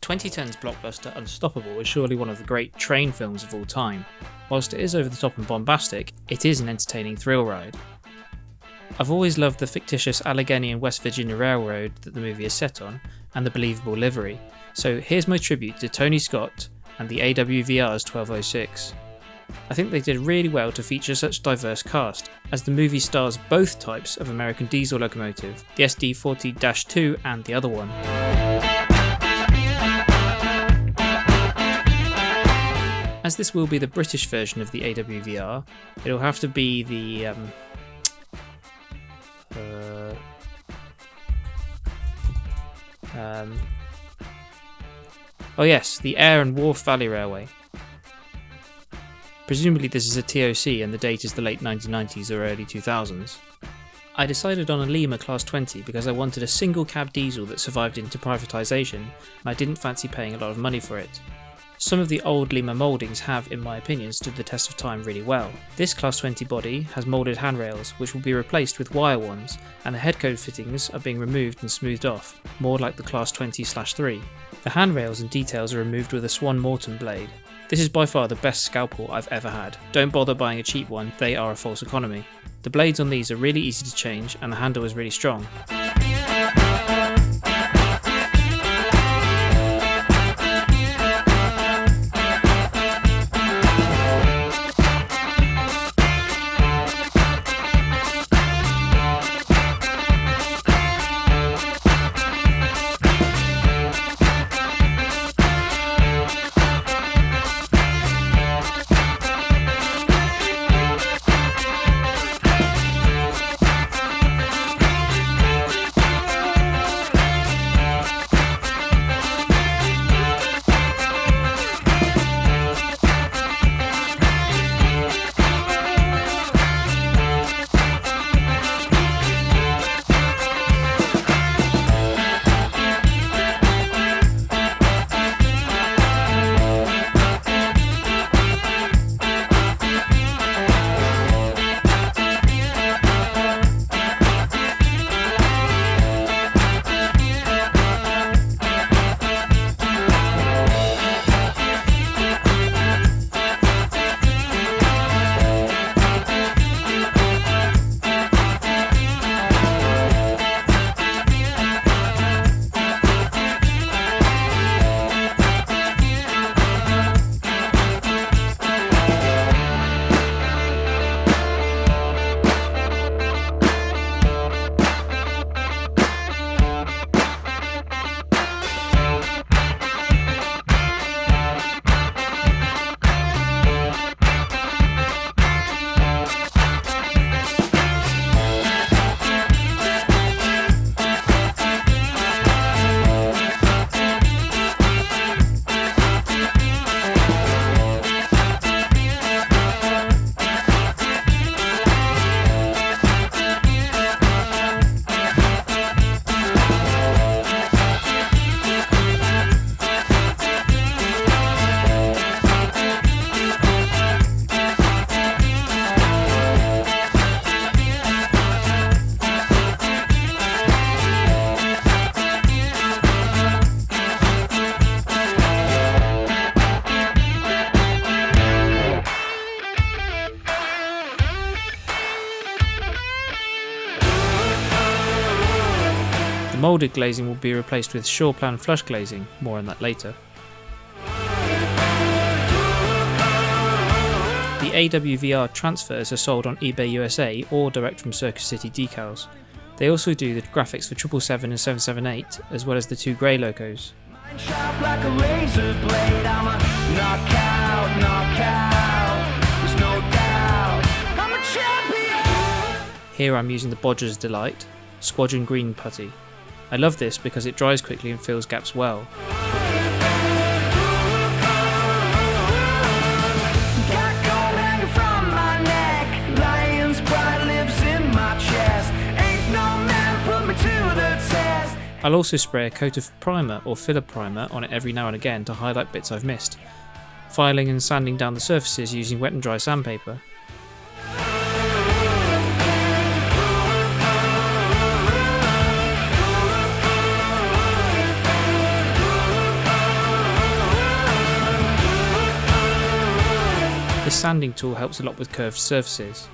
2010's blockbuster Unstoppable is surely one of the great train films of all time. Whilst it is over the top and bombastic, it is an entertaining thrill ride. I've always loved the fictitious Allegheny and West Virginia Railroad that the movie is set on, and the believable livery, so here's my tribute to Tony Scott and the AWVR's 1206. I think they did really well to feature such a diverse cast, as the movie stars both types of American diesel locomotive, the SD40-2 and the other one. As this will be the British version of the AWVR, it'll have to be the the Air and Wharf Valley Railway. Presumably this is a TOC and the date is the late 1990s or early 2000s. I decided on a Lima Class 20 because I wanted a single cab diesel that survived into privatisation, and I didn't fancy paying a lot of money for it. Some of the old Lima mouldings have, in my opinion, stood the test of time really well. This Class 20 body has moulded handrails, which will be replaced with wire ones, and the headcode fittings are being removed and smoothed off, more like the Class 20/3. The handrails and details are removed with a Swan Morton blade. This is by far the best scalpel I've ever had. Don't bother buying a cheap one, they are a false economy. The blades on these are really easy to change, and the handle is really strong. Moulded glazing will be replaced with Shawplan flush glazing, more on that later. The AWVR transfers are sold on eBay USA or direct from Circus City decals. They also do the graphics for 777 and 778, as well as the two grey locos. Here I'm using the Bodger's Delight Squadron Green putty. I love this because it dries quickly and fills gaps well. I'll also spray a coat of primer or filler primer on it every now and again to highlight bits I've missed, filing and sanding down the surfaces using wet and dry sandpaper. this sanding tool helps a lot with curved surfaces.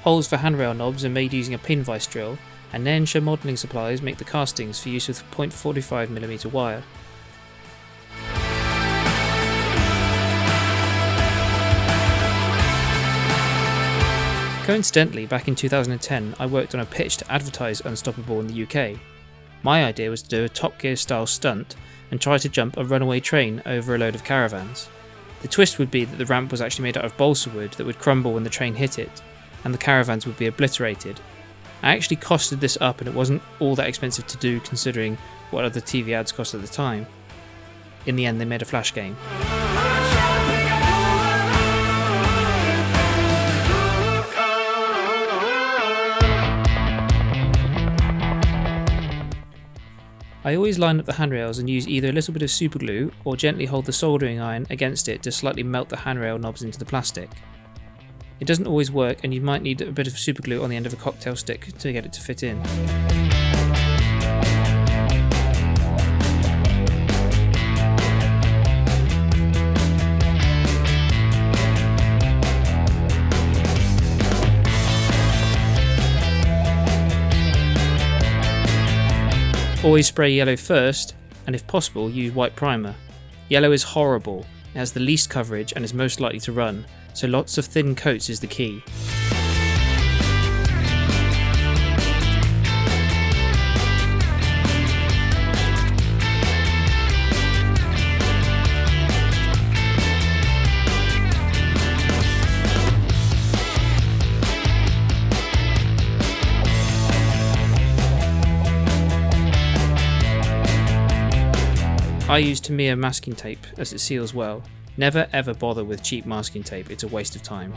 Holes for handrail knobs are made using a pin vise drill, and Nairnshire modelling supplies make the castings for use with 0.45mm wire. Coincidentally, back in 2010 I worked on a pitch to advertise Unstoppable in the UK. My idea was to do a Top Gear style stunt and try to jump a runaway train over a load of caravans. The twist would be that the ramp was actually made out of balsa wood that would crumble when the train hit it, and the caravans would be obliterated. I actually costed this up, and it wasn't all that expensive to do considering what other TV ads cost at the time. In the end, they made a flash game. I always line up the handrails and use either a little bit of superglue or gently hold the soldering iron against it to slightly melt the handrail knobs into the plastic. It doesn't always work, and you might need a bit of superglue on the end of a cocktail stick to get it to fit in. Always spray yellow first, and if possible use white primer. Yellow is horrible, it has the least coverage and is most likely to run, so lots of thin coats is the key. I use Tamiya masking tape as it seals well. Never ever bother with cheap masking tape, it's a waste of time.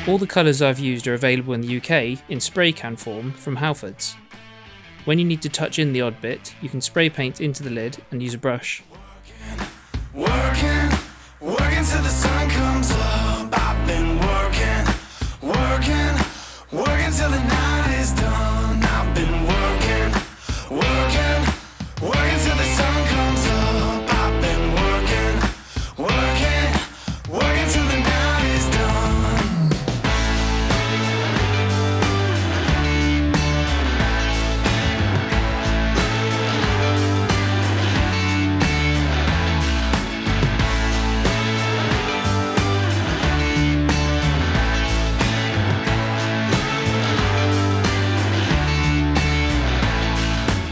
All the colours I've used are available in the UK in spray can form from Halfords. When you need to touch in the odd bit, you can spray paint into the lid and use a brush. Working till the sun comes up. I've been working till the night is done. I've been working till the sun comes up. I've been working till the night is done.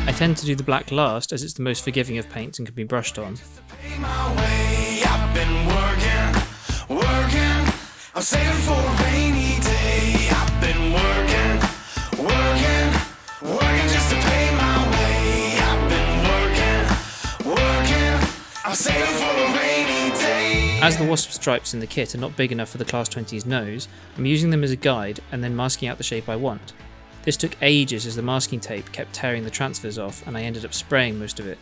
I tend to do the black last as it's the most forgiving of paints and can be brushed on. I've been working, I'm saving for a rainy day. I've been working just to pay my way. I've been working, I'm saving for a rainy day. As the wasp stripes in the kit are not big enough for the Class 20's nose, I'm using them as a guide and then masking out the shape I want. This took ages as the masking tape kept tearing the transfers off, and I ended up spraying most of it.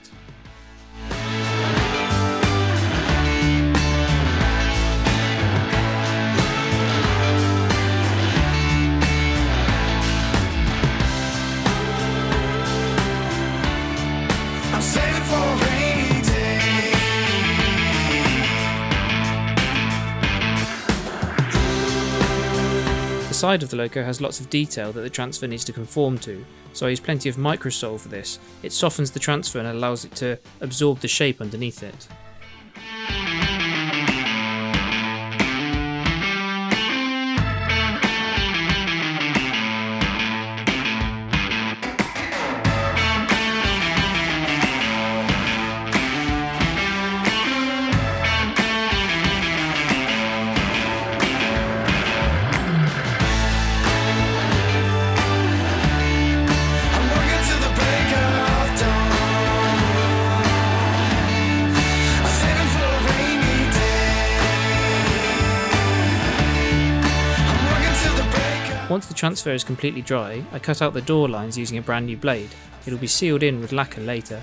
I'm saving for a rainy day. The side of the loco has lots of detail that the transfer needs to conform to, so I use plenty of microsol for this. It softens the transfer and allows it to absorb the shape underneath it. Once the transfer is completely dry, I cut out the door lines using a brand new blade. It will be sealed in with lacquer later.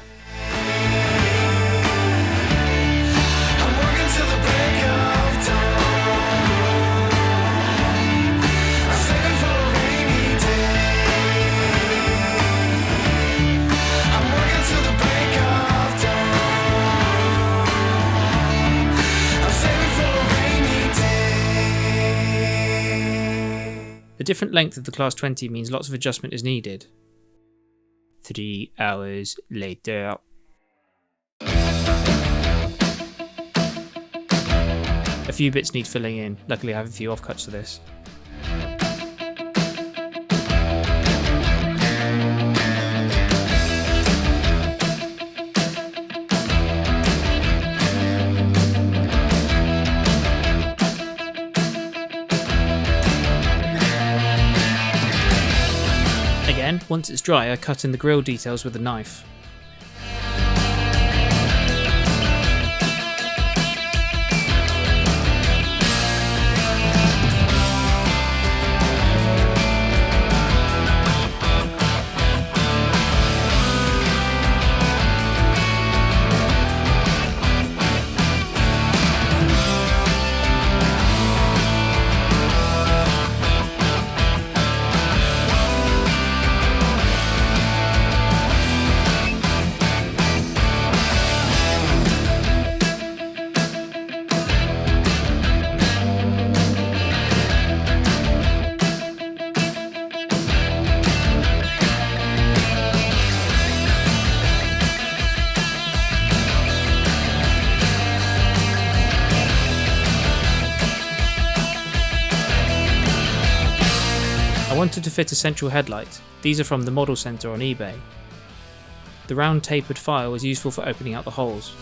The different length of the Class 20 means lots of adjustment is needed. 3 hours later. A few bits need filling in, luckily I have a few offcuts for this. Again, once it's dry, I cut in the grille details with a knife. I wanted to fit a central headlight. These are from the model centre on eBay. The round tapered file is useful for opening out the holes.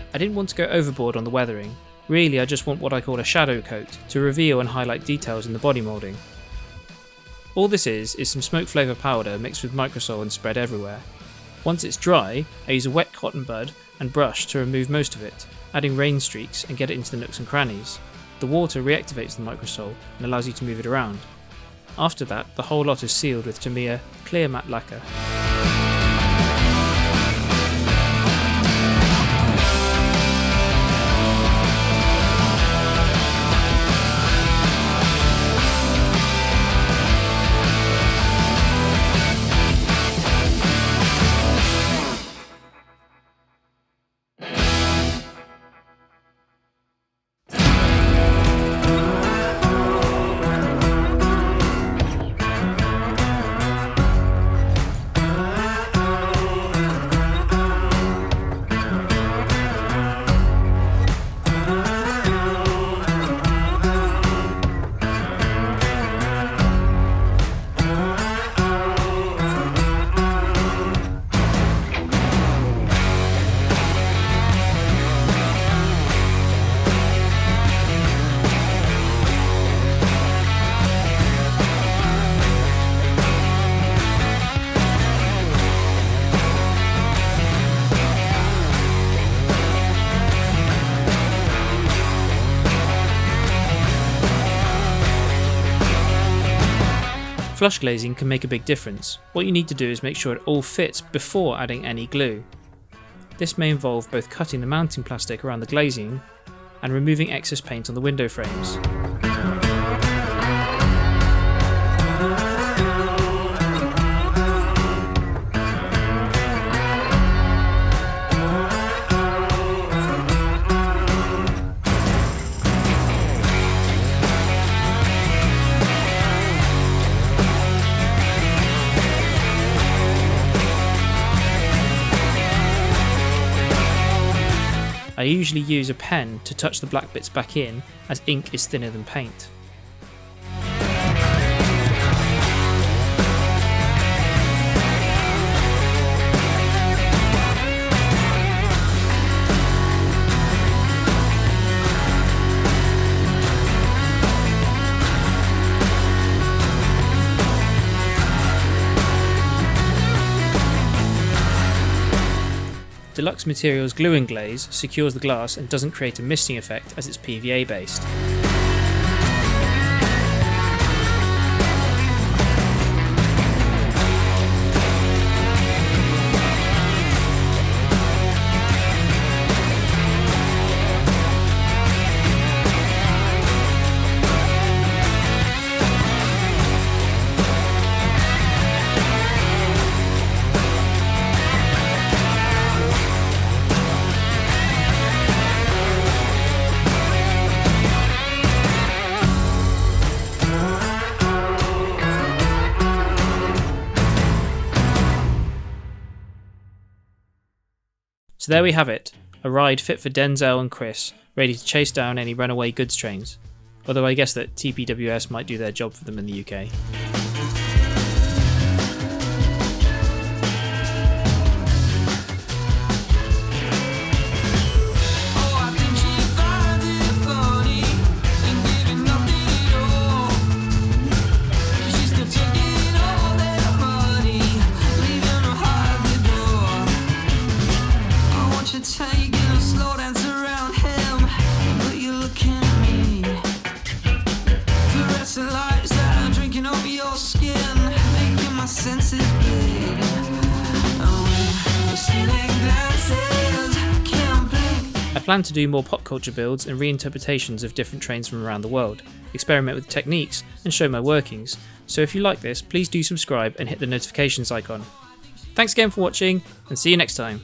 I didn't want to go overboard on the weathering. Really, I just want what I call a shadow coat to reveal and highlight details in the body moulding. All this is some smoke flavour powder mixed with microsol and spread everywhere. Once it's dry, I use a wet cotton bud and brush to remove most of it, adding rain streaks and get it into the nooks and crannies. The water reactivates the microsol and allows you to move it around. After that, the whole lot is sealed with Tamiya clear matte lacquer. Flush glazing can make a big difference. What you need to do is make sure it all fits before adding any glue. This may involve both cutting the mounting plastic around the glazing and removing excess paint on the window frames. I usually use a pen to touch the black bits back in, as ink is thinner than paint. Deluxe Materials glue and glaze secures the glass and doesn't create a misting effect as it's PVA based. So there we have it, a ride fit for Denzel and Chris, ready to chase down any runaway goods trains. Although I guess that TPWS might do their job for them in the UK. I plan to do more pop culture builds and reinterpretations of different trains from around the world, experiment with techniques and show my workings, so if you like this please do subscribe and hit the notifications icon. Thanks again for watching and see you next time.